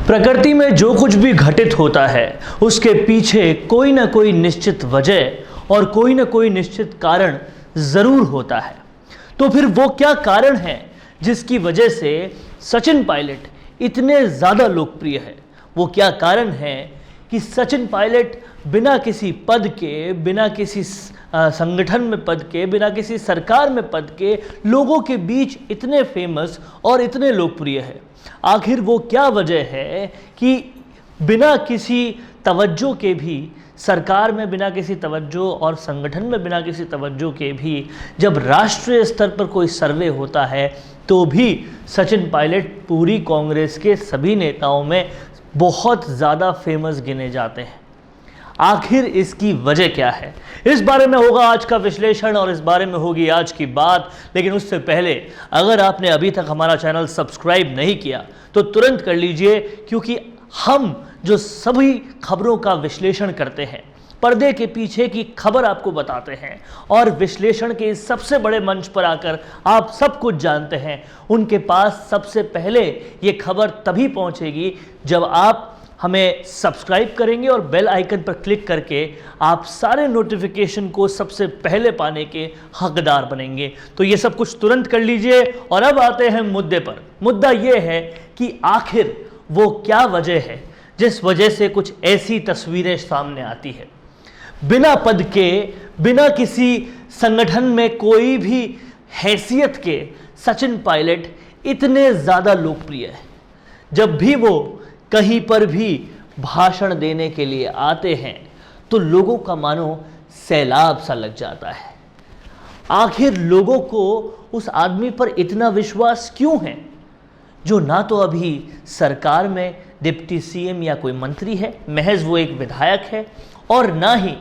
प्रकृति में जो कुछ भी घटित होता है उसके पीछे कोई ना कोई निश्चित वजह और कोई ना कोई निश्चित कारण ज़रूर होता है। तो फिर वो क्या कारण है जिसकी वजह से सचिन पायलट इतने ज़्यादा लोकप्रिय है? वो क्या कारण है कि सचिन पायलट बिना किसी पद के, बिना किसी संगठन में पद के, बिना किसी सरकार में पद के लोगों के बीच इतने फेमस और इतने लोकप्रिय है? आखिर वो क्या वजह है कि बिना किसी तवज्जो के भी, सरकार में बिना किसी तवज्जो और संगठन में बिना किसी तवज्जो के भी, जब राष्ट्रीय स्तर पर कोई सर्वे होता है तो भी सचिन पायलट पूरी कांग्रेस के सभी नेताओं में बहुत ज़्यादा फेमस गिने जाते हैं? आखिर इसकी वजह क्या है? इस बारे में होगा आज का विश्लेषण और इस बारे में होगी आज की बात। लेकिन उससे पहले अगर आपने अभी तक हमारा चैनल सब्सक्राइब नहीं किया तो तुरंत कर लीजिए, क्योंकि हम जो सभी खबरों का विश्लेषण करते हैं, पर्दे के पीछे की खबर आपको बताते हैं और विश्लेषण के इस सबसे बड़े मंच पर आकर आप सब कुछ जानते हैं, उनके पास सबसे पहले ये खबर तभी पहुंचेगी जब आप हमें सब्सक्राइब करेंगे और बेल आइकन पर क्लिक करके आप सारे नोटिफिकेशन को सबसे पहले पाने के हकदार बनेंगे। तो ये सब कुछ तुरंत कर लीजिए और अब आते हैं मुद्दे पर। मुद्दा ये है कि आखिर वो क्या वजह है जिस वजह से कुछ ऐसी तस्वीरें सामने आती है। बिना पद के, बिना किसी संगठन में कोई भी हैसियत के सचिन पायलट इतने ज़्यादा लोकप्रिय है। जब भी वो कहीं पर भी भाषण देने के लिए आते हैं तो लोगों का मानो सैलाब सा लग जाता है। आखिर लोगों को उस आदमी पर इतना विश्वास क्यों है, जो ना तो अभी सरकार में डिप्टी सीएम या कोई मंत्री है, महज वो एक विधायक है, और ना ही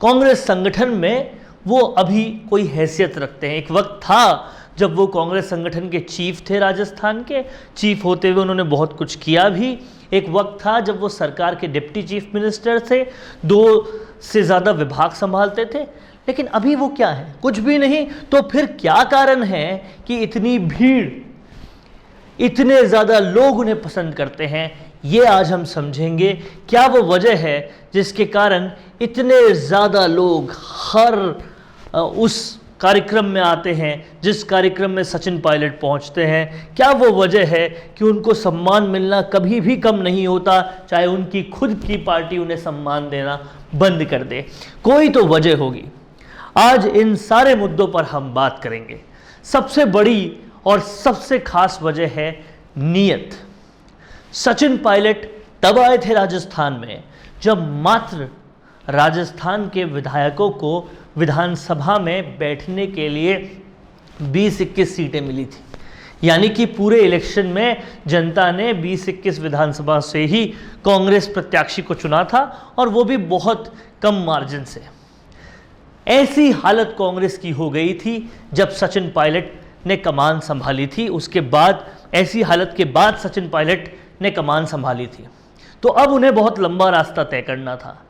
कांग्रेस संगठन में वो अभी कोई हैसियत रखते हैं। एक वक्त था जब वो कांग्रेस संगठन के चीफ थे, राजस्थान के चीफ होते हुए उन्होंने बहुत कुछ किया भी। एक वक्त था जब वो सरकार के डिप्टी चीफ मिनिस्टर थे, 2 से ज़्यादा विभाग संभालते थे। लेकिन अभी वो क्या है? कुछ भी नहीं। तो फिर क्या कारण है कि इतनी भीड़, इतने ज़्यादा लोग उन्हें पसंद करते हैं? ये आज हम समझेंगे। क्या वो वजह है जिसके कारण इतने ज़्यादा लोग हर उस कार्यक्रम में आते हैं जिस कार्यक्रम में सचिन पायलट पहुंचते हैं? क्या वो वजह है कि उनको सम्मान मिलना कभी भी कम नहीं होता, चाहे उनकी खुद की पार्टी उन्हें सम्मान देना बंद कर दे? कोई तो वजह होगी। आज इन सारे मुद्दों पर हम बात करेंगे। सबसे बड़ी और सबसे खास वजह है नीयत। सचिन पायलट तब आए थे राजस्थान में जब मात्र राजस्थान के विधायकों को विधानसभा में बैठने के लिए 20-21 सीटें मिली थी। यानी कि पूरे इलेक्शन में जनता ने 20-21 विधानसभा से ही कांग्रेस प्रत्याशी को चुना था, और वो भी बहुत कम मार्जिन से। ऐसी हालत कांग्रेस की हो गई थी जब सचिन पायलट ने कमान संभाली थी। उसके बाद, ऐसी हालत के बाद सचिन पायलट ने कमान संभाली थी, तो अब उन्हें बहुत लंबा रास्ता तय करना था।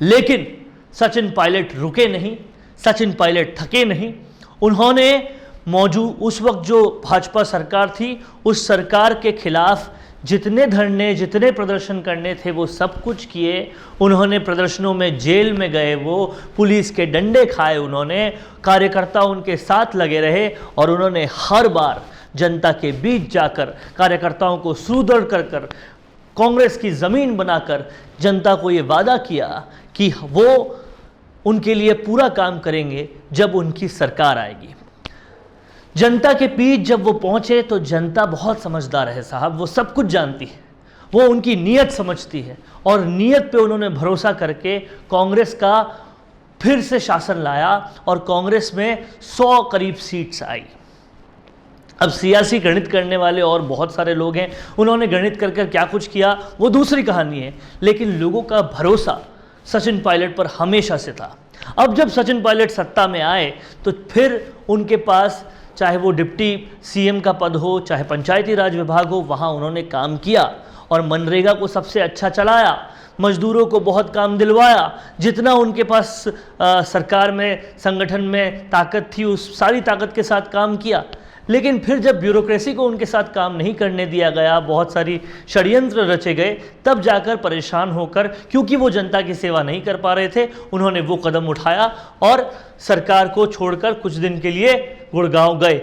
लेकिन सचिन पायलट रुके नहीं, सचिन पायलट थके नहीं। उन्होंने मौजूद उस वक्त जो भाजपा सरकार थी, उस सरकार के खिलाफ जितने धरने, जितने प्रदर्शन करने थे, वो सब कुछ किए। उन्होंने प्रदर्शनों में जेल में गए, वो पुलिस के डंडे खाए, उन्होंने कार्यकर्ता उनके साथ लगे रहे, और उन्होंने हर बार जनता के बीच जाकर कार्यकर्ताओं को सुदृढ़ कर कर, कांग्रेस की ज़मीन बनाकर जनता को ये वादा किया कि वो उनके लिए पूरा काम करेंगे जब उनकी सरकार आएगी। जनता के बीच जब वो पहुंचे तो जनता बहुत समझदार है साहब, वो सब कुछ जानती है, वो उनकी नीयत समझती है, और नीयत पे उन्होंने भरोसा करके कांग्रेस का फिर से शासन लाया और कांग्रेस में 100 करीब सीट्स आई। अब सियासी गणित करने वाले और बहुत सारे लोग हैं, उन्होंने गणित कर कर क्या कुछ किया वो दूसरी कहानी है, लेकिन लोगों का भरोसा सचिन पायलट पर हमेशा से था। अब जब सचिन पायलट सत्ता में आए तो फिर उनके पास, चाहे वो डिप्टी सीएम का पद हो, चाहे पंचायती राज विभाग हो, वहाँ उन्होंने काम किया और मनरेगा को सबसे अच्छा चलाया, मजदूरों को बहुत काम दिलवाया। जितना उनके पास सरकार में, संगठन में ताकत थी, उस सारी ताकत के साथ काम किया। लेकिन फिर जब ब्यूरोक्रेसी को उनके साथ काम नहीं करने दिया गया, बहुत सारी षड्यंत्र रचे गए, तब जाकर परेशान होकर, क्योंकि वो जनता की सेवा नहीं कर पा रहे थे, उन्होंने वो कदम उठाया और सरकार को छोड़कर कुछ दिन के लिए गुड़गांव गए।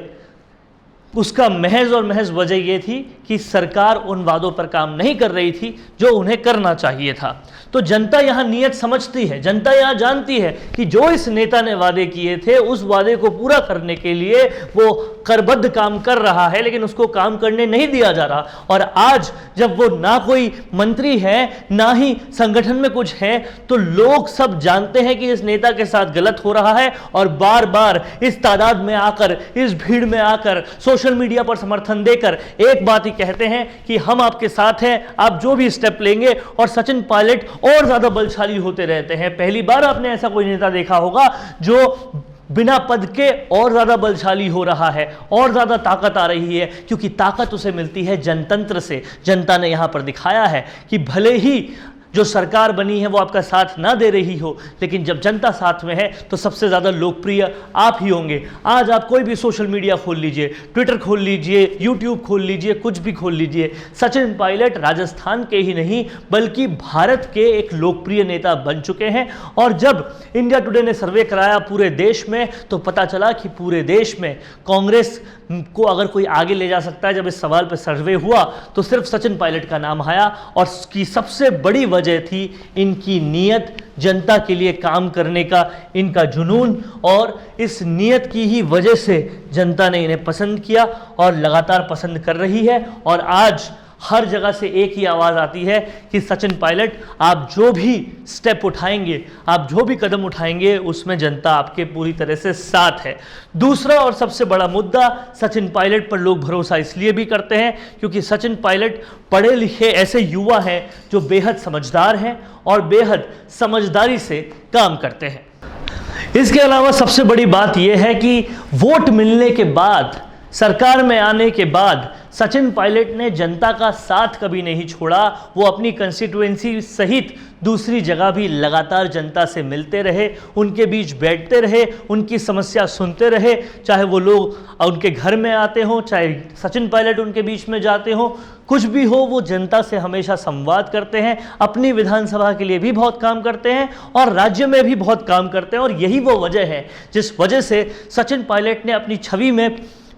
उसका महज और महज वजह ये थी कि सरकार उन वादों पर काम नहीं कर रही थी जो उन्हें करना चाहिए था। तो जनता यहाँ नियत समझती है, जनता यहाँ जानती है कि जो इस नेता ने वादे किए थे उस वादे को पूरा करने के लिए वो करबद्ध काम कर रहा है, लेकिन उसको काम करने नहीं दिया जा रहा। और आज जब वो ना कोई मंत्री है ना ही संगठन में कुछ है, तो लोग सब जानते हैं कि इस नेता के साथ गलत हो रहा है, और बार बार इस तादाद में आकर, इस भीड़ में आकर, सोशल मीडिया पर समर्थन देकर एक बात ही कहते हैं कि हम आपके साथ हैं, आप जो भी स्टेप लेंगे। और सचिन पायलट और ज्यादा बलशाली होते रहते हैं। पहली बार आपने ऐसा कोई नेता देखा होगा जो बिना पद के और ज्यादा बलशाली हो रहा है, और ज्यादा ताकत आ रही है, क्योंकि ताकत उसे मिलती है जनतंत्र से। जनता ने यहां पर दिखाया है कि भले ही जो सरकार बनी है वो आपका साथ ना दे रही हो, लेकिन जब जनता साथ में है तो सबसे ज़्यादा लोकप्रिय आप ही होंगे। आज आप कोई भी सोशल मीडिया खोल लीजिए, ट्विटर खोल लीजिए, यूट्यूब खोल लीजिए, कुछ भी खोल लीजिए, सचिन पायलट राजस्थान के ही नहीं बल्कि भारत के एक लोकप्रिय नेता बन चुके हैं। और जब इंडिया टुडे ने सर्वे कराया पूरे देश में, तो पता चला कि पूरे देश में कांग्रेस को अगर कोई आगे ले जा सकता है, जब इस सवाल पर सर्वे हुआ तो सिर्फ सचिन पायलट का नाम आया। और इसकी सबसे बड़ी वजह थी इनकी नीयत, जनता के लिए काम करने का इनका जुनून, और इस नीयत की ही वजह से जनता ने इन्हें पसंद किया और लगातार पसंद कर रही है। और आज हर जगह से एक ही आवाज़ आती है कि सचिन पायलट, आप जो भी स्टेप उठाएंगे, आप जो भी कदम उठाएंगे, उसमें जनता आपके पूरी तरह से साथ है। दूसरा और सबसे बड़ा मुद्दा, सचिन पायलट पर लोग भरोसा इसलिए भी करते हैं क्योंकि सचिन पायलट पढ़े लिखे ऐसे युवा हैं जो बेहद समझदार हैं और बेहद समझदारी से काम करते हैं। इसके अलावा सबसे बड़ी बात यह है कि वोट मिलने के बाद, सरकार में आने के बाद, सचिन पायलट ने जनता का साथ कभी नहीं छोड़ा। वो अपनी कंस्टिट्यूएंसी सहित दूसरी जगह भी लगातार जनता से मिलते रहे, उनके बीच बैठते रहे, उनकी समस्या सुनते रहे, चाहे वो लोग उनके घर में आते हों, चाहे सचिन पायलट उनके बीच में जाते हों, कुछ भी हो, वो जनता से हमेशा संवाद करते हैं। अपनी विधानसभा के लिए भी बहुत काम करते हैं और राज्य में भी बहुत काम करते हैं। और यही वो वजह है जिस वजह से सचिन पायलट ने अपनी छवि में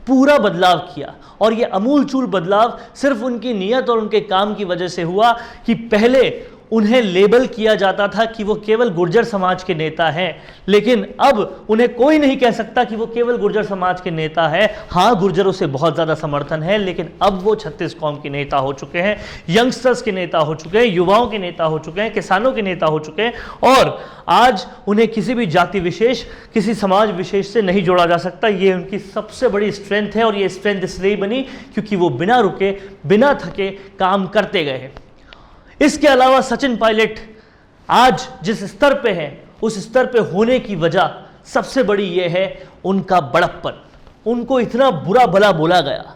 पूरा बदलाव किया। और ये अमूलचूल बदलाव सिर्फ उनकी नीयत और उनके काम की वजह से हुआ कि पहले उन्हें लेबल किया जाता था कि वो केवल गुर्जर समाज के नेता हैं, लेकिन अब उन्हें कोई नहीं कह सकता कि वो केवल गुर्जर समाज के नेता हैं। हाँ, गुर्जरों से बहुत ज़्यादा समर्थन है, लेकिन अब वो 36 कौम के नेता हो चुके हैं, यंगस्टर्स के नेता हो चुके हैं, युवाओं के नेता हो चुके हैं, किसानों के नेता हो चुके हैं। और आज उन्हें किसी भी जाति विशेष, किसी समाज विशेष से नहीं जोड़ा जा सकता। ये उनकी सबसे बड़ी स्ट्रेंथ है, और ये स्ट्रेंथ इसलिए बनी क्योंकि वो बिना रुके, बिना थके काम करते गए हैं। इसके अलावा सचिन पायलट आज जिस स्तर पे हैं, उस स्तर पे होने की वजह सबसे बड़ी ये है उनका बड़प्पन। उनको इतना बुरा भला बोला गया,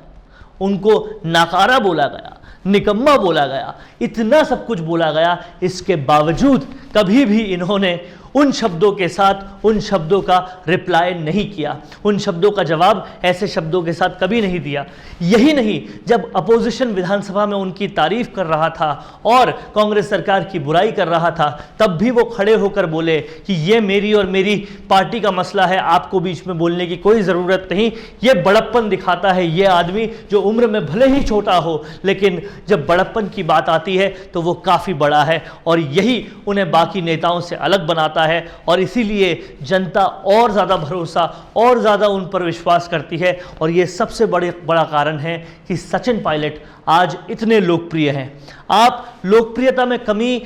उनको नाकारा बोला गया, निकम्मा बोला गया, इतना सब कुछ बोला गया, इसके बावजूद कभी भी इन्होंने उन शब्दों के साथ उन शब्दों का रिप्लाई नहीं किया, उन शब्दों का जवाब ऐसे शब्दों के साथ कभी नहीं दिया। यही नहीं, जब अपोजिशन विधानसभा में उनकी तारीफ कर रहा था और कांग्रेस सरकार की बुराई कर रहा था, तब भी वो खड़े होकर बोले कि ये मेरी और मेरी पार्टी का मसला है, आपको बीच में बोलने की कोई ज़रूरत नहीं। ये बड़प्पन दिखाता है ये आदमी, जो उम्र में भले ही छोटा हो, लेकिन जब बड़प्पन की बात आती है तो वो काफ़ी बड़ा है, और यही उन्हें बाकी नेताओं से अलग बनाता है। और इसीलिए जनता और ज़्यादा भरोसा और ज़्यादा उन पर विश्वास करती है। और ये सबसे बड़ा कारण है कि सचिन पायलट आज इतने लोकप्रिय हैं। आप लोकप्रियता में कमी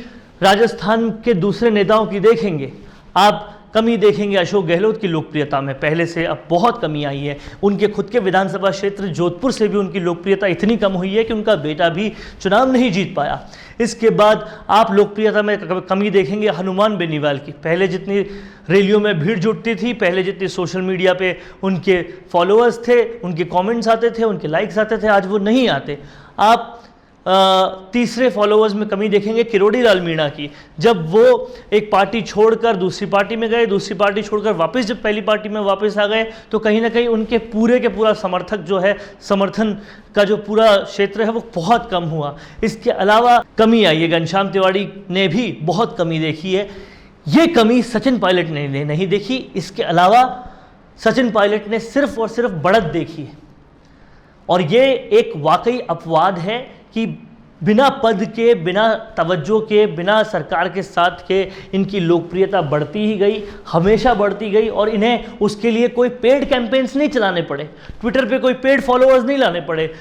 राजस्थान के दूसरे नेताओं की देखेंगे, आप कमी देखेंगे अशोक गहलोत की लोकप्रियता में, पहले से अब बहुत कमी आई है। उनके खुद के विधानसभा क्षेत्र जोधपुर से भी उनकी लोकप्रियता इतनी कम हुई है कि उनका बेटा भी चुनाव नहीं जीत पाया। इसके बाद आप लोकप्रियता में कमी देखेंगे हनुमान बेनीवाल की। पहले जितनी रैलियों में भीड़ जुटती थी, पहले जितनी सोशल मीडिया पे उनके फॉलोअर्स थे, उनके कमेंट्स आते थे, उनके लाइक्स आते थे, आज वो नहीं आते। आप तीसरे फॉलोअर्स में कमी देखेंगे किरोड़ी लाल मीणा की। जब वो एक पार्टी छोड़कर दूसरी पार्टी में गए, दूसरी पार्टी छोड़कर वापस जब पहली पार्टी में वापस आ गए, तो कहीं ना कहीं उनके पूरे के पूरा समर्थक जो है, समर्थन का जो पूरा क्षेत्र है वो बहुत कम हुआ। इसके अलावा कमी आई है, घनश्याम तिवारी ने भी बहुत कमी देखी है। ये कमी सचिन पायलट ने नहीं देखी। इसके अलावा सचिन पायलट ने सिर्फ और सिर्फ बढ़त देखी है, और ये एक वाकई अपवाद है कि बिना पद के, बिना तवज्जो के, बिना सरकार के साथ के इनकी लोकप्रियता बढ़ती ही गई, हमेशा बढ़ती गई, और इन्हें उसके लिए कोई पेड कैंपेन्स नहीं चलाने पड़े, ट्विटर पे कोई पेड फॉलोअर्स नहीं लाने पड़े,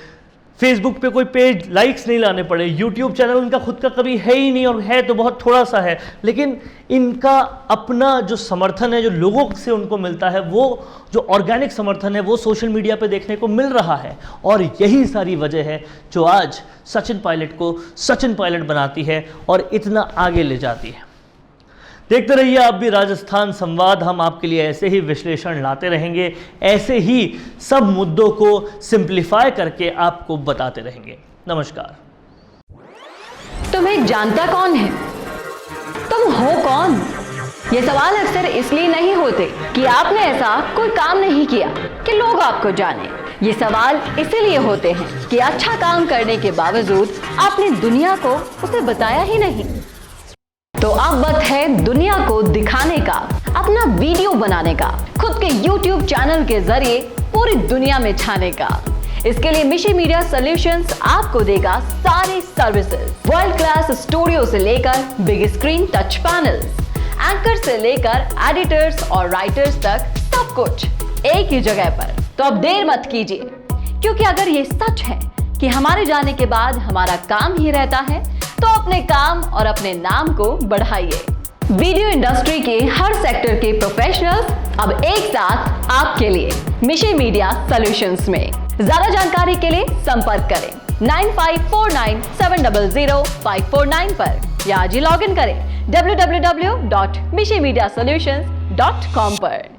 फेसबुक पे कोई पेड लाइक्स नहीं लाने पड़े, यूट्यूब चैनल उनका खुद का कभी है ही नहीं, और है तो बहुत थोड़ा सा है, लेकिन इनका अपना जो समर्थन है, जो लोगों से उनको मिलता है, वो जो ऑर्गेनिक समर्थन है, वो सोशल मीडिया पे देखने को मिल रहा है। और यही सारी वजह है जो आज सचिन पायलट को सचिन पायलट बनाती है और इतना आगे ले जाती है। देखते रहिए आप भी राजस्थान संवाद। हम आपके लिए ऐसे ही विश्लेषण लाते रहेंगे, ऐसे ही सब मुद्दों को सिंप्लीफाई करके आपको बताते रहेंगे। नमस्कार। तुम्हें जानता कौन है? तुम हो कौन? ये सवाल अक्सर इसलिए नहीं होते कि आपने ऐसा कोई काम नहीं किया कि लोग आपको जाने। ये सवाल इसीलिए होते हैं कि अच्छा काम करने के बावजूद आपने दुनिया को उसे बताया ही नहीं। तो अब वक्त है दुनिया को दिखाने का, अपना वीडियो बनाने का, खुद के YouTube चैनल के जरिए पूरी दुनिया में छाने का। इसके लिए मिशी मीडिया सॉल्यूशंस आपको देगा सारी सर्विसेज, वर्ल्ड क्लास स्टूडियो से लेकर big screen touch panels, anchor से लेकर एडिटर्स और राइटर्स तक, सब कुछ एक ही जगह पर। तो अब देर मत कीजिए, क्योंकि अगर ये सच है कि हमारे जाने के बाद हमारा काम ही रहता है, तो अपने काम और अपने नाम को बढ़ाइए। वीडियो इंडस्ट्री के हर सेक्टर के प्रोफेशनल्स अब एक साथ आपके लिए मिशी मीडिया सॉल्यूशंस में। ज्यादा जानकारी के लिए संपर्क करें 9549700549 पर, या आज ही लॉग इन करें www.mishimediasolutions.com पर।